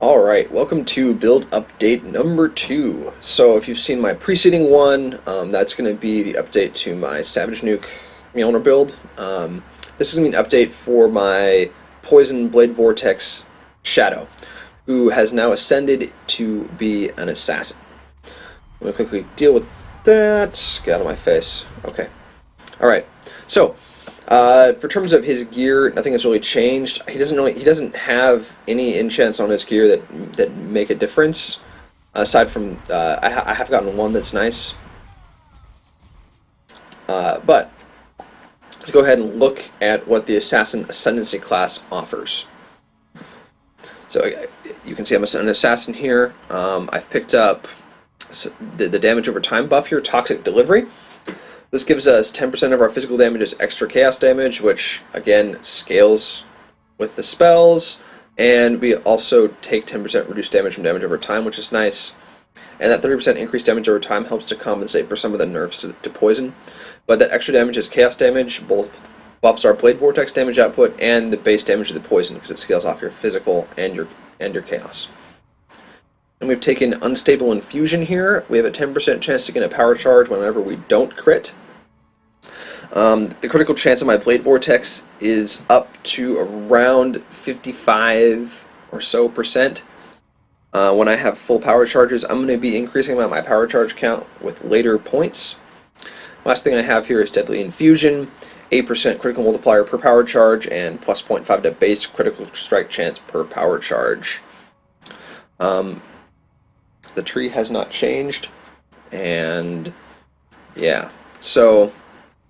Alright, welcome to build update number 2. So if you've seen my preceding one, that's going to be the update to my Savage Nuke Mjolnir build. This is going to be an update for my Poison Blade Vortex Shadow, who has now ascended to be an assassin. I'm going to quickly deal with that. Get out of my face. Okay. Alright, so for terms of his gear, nothing has really changed. He doesn't have any enchants on his gear that make a difference. Aside from I have gotten one that's nice. But let's go ahead and look at what the Assassin Ascendancy class offers. So you can see I'm an assassin here. I've picked up the damage over time buff here, Toxic Delivery. This gives us 10% of our physical damage as extra chaos damage, which again scales with the spells, and we also take 10% reduced damage from damage over time, which is nice. And that 30% increased damage over time helps to compensate for some of the nerfs to poison. But that extra damage is chaos damage, both buffs our Blade Vortex damage output and the base damage of the poison, because it scales off your physical and your chaos. And we've taken Unstable Infusion here. We have a 10% chance to get a power charge whenever we don't crit. The critical chance of my Blade Vortex is up to around 55 or so percent. When I have full power charges, I'm going to be increasing my power charge count with later points. Last thing I have here is Deadly Infusion, 8% critical multiplier per power charge, and plus 0.5 to base critical strike chance per power charge. The tree has not changed, and yeah, so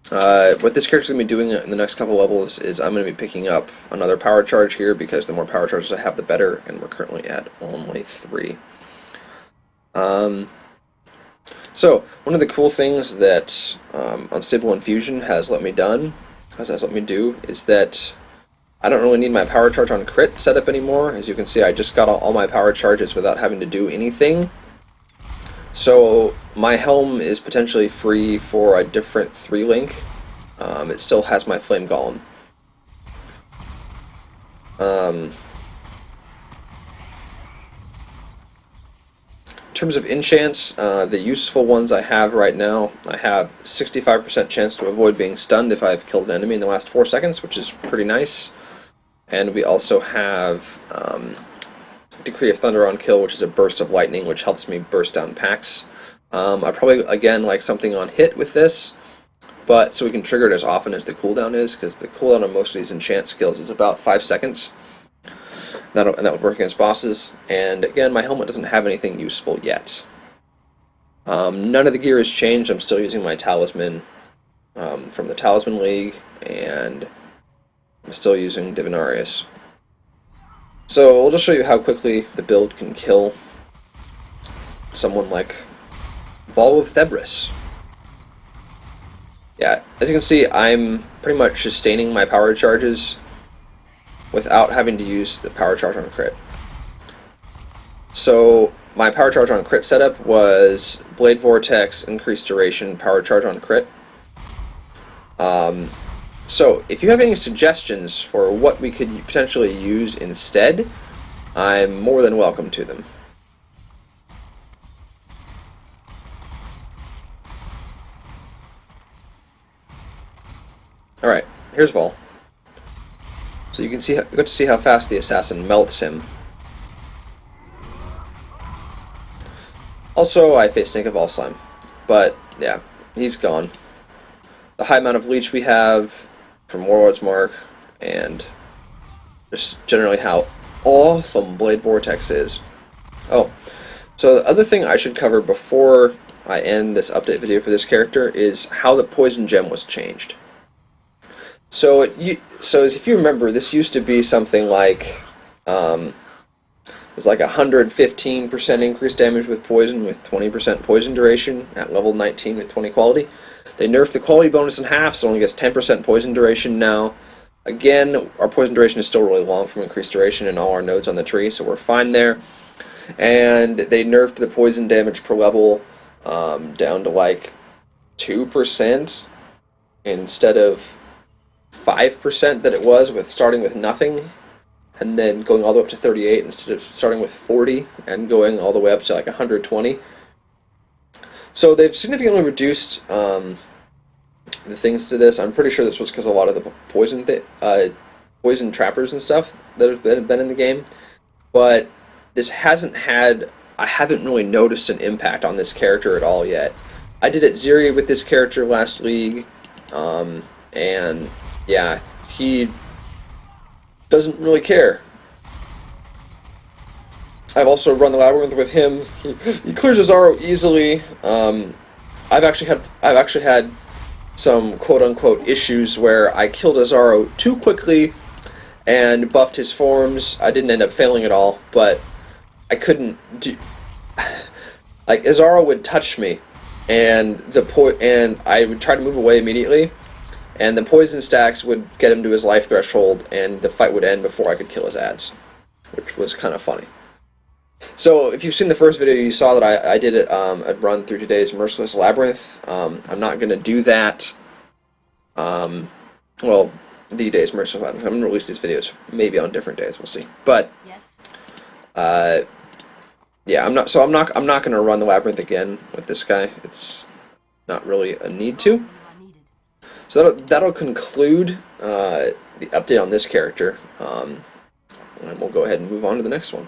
what this character's going to be doing in the next couple levels is I'm going to be picking up another power charge here, because the more power charges I have, the better, and we're currently at only 3. So one of the cool things that Unstable Infusion has let me do is that I don't really need my power charge on crit setup anymore. As you can see, I just got all my power charges without having to do anything. So my helm is potentially free for a different 3-link. It still has my Flame Golem. In terms of enchants, the useful ones I have right now, I have 65% chance to avoid being stunned if I've killed an enemy in the last 4 seconds, which is pretty nice. And we also have Decree of Thunder on kill, which is a burst of lightning, which helps me burst down packs. I probably, again, like something on hit with this, but so we can trigger it as often as the cooldown is, because the cooldown on most of these enchant skills is about 5 seconds. And that would work against bosses. And again, my helmet doesn't have anything useful yet. None of the gear has changed. I'm still using my talisman from the Talisman League, and I'm still using Divinarius. So I'll just show you how quickly the build can kill someone like Vol of Thebris. Yeah, as you can see, I'm pretty much sustaining my power charges without having to use the power charge on crit. So my power charge on crit setup was Blade Vortex, increased duration, power charge on crit. So if you have any suggestions for what we could potentially use instead, I'm more than welcome to them. Alright, here's Vol. So you can see, good to see how fast the assassin melts him. Also, I faced Snake of All Slime, but yeah, he's gone. The high amount of leech we have from Warlord's Mark, and just generally how awesome Blade Vortex is. Oh, so the other thing I should cover before I end this update video for this character is how the Poison Gem was changed. So if you remember, this used to be something like it was like 115% increased damage with poison with 20% poison duration at level 19 with 20 quality. They nerfed the quality bonus in half, so it only gets 10% poison duration now. Again, our poison duration is still really long from increased duration in all our nodes on the tree, so we're fine there. And they nerfed the poison damage per level down to like 2% instead of 5% that it was with starting with nothing and then going all the way up to 38 instead of starting with 40 and going all the way up to like 120. So they've significantly reduced the things to this. I'm pretty sure this was because a lot of the poison trappers and stuff that have been in the game, but this hasn't had. I haven't really noticed an impact on this character at all yet. I did it Zeri with this character last league, and yeah, he doesn't really care. I've also run the labyrinth with him. He clears his Zaro easily. I've actually had some quote unquote issues where I killed a Zaro too quickly and buffed his forms. I didn't end up failing at all, but I couldn't do. Like Azaro would touch me, and I would try to move away immediately, and the poison stacks would get him to his life threshold, and the fight would end before I could kill his ads, which was kind of funny. So if you've seen the first video, you saw that I did a run through today's Merciless Labyrinth. I'm not going to do that. Well, the day's Merciless Labyrinth. I'm going to release these videos maybe on different days. We'll see. But yeah, I'm not going to run the labyrinth again with this guy. It's not really a need to. So that'll conclude the update on this character, and we'll go ahead and move on to the next one.